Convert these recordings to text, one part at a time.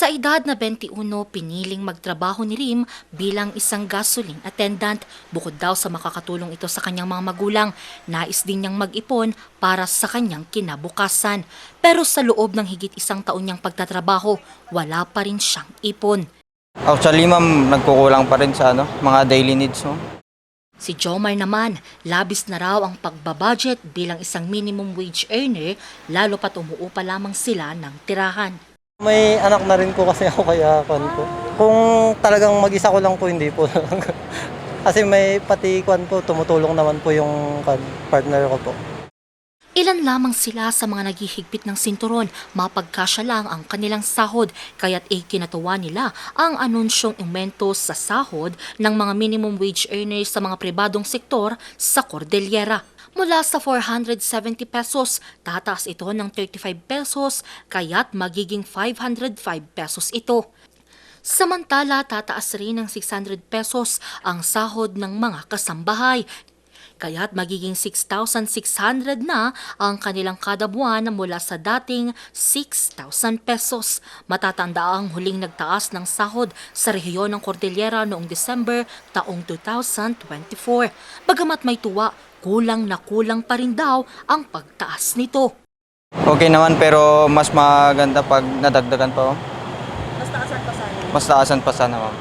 Sa edad na 21, piniling magtrabaho ni Rim bilang isang gasoline attendant. Bukod daw sa makakatulong ito sa kanyang mga magulang, nais din niyang mag-ipon para sa kanyang kinabukasan. Pero sa loob ng higit isang taon niyang pagtatrabaho, wala pa rin siyang ipon. Actually, ma'am, nagkukulang pa rin sa mga daily needs mo. Si Jomar naman, labis na raw ang pagbabudget bilang isang minimum wage earner, lalo pat umuupa lamang sila ng tirahan. May anak na rin po kasi ako kaya ko. Kung talagang mag-isa ko lang po, hindi po. Kasi may pati po, tumutulong naman po yung partner ko po. Ilan lamang sila sa mga naghihigpit ng sinturon, mapagkasya lang ang kanilang sahod, kaya't ikinatuwa nila ang anunsyong aumento sa sahod ng mga minimum wage earners sa mga pribadong sektor sa Cordillera. Mula sa 470 pesos, tataas ito ng 35 pesos, kaya't magiging 505 pesos ito. Samantala, tataas rin ng 600 pesos ang sahod ng mga kasambahay, kaya't magiging 6,600 na ang kanilang kada buwan mula sa dating 6,000 pesos. Matatanda ang huling nagtaas ng sahod sa rehiyon ng Cordillera noong December taong 2024. Bagamat may tuwa, kulang na kulang pa rin daw ang pagtaas nito. Okay naman, pero mas maganda pag nadagdagan pa. Mas taasan pa sana. Mas taasan pa sana, ma'am.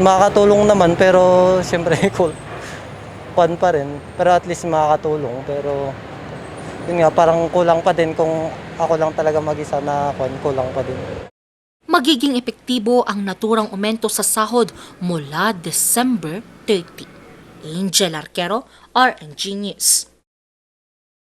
Makakatulong naman pero siyempre cool. Pa rin, pero at least makakatulong. Pero yun nga, parang kulang pa din kung ako lang talaga mag-isa na kulang pa din. Magiging epektibo ang naturang aumento sa sahod mula December 30. Angel Arquero, RNG News.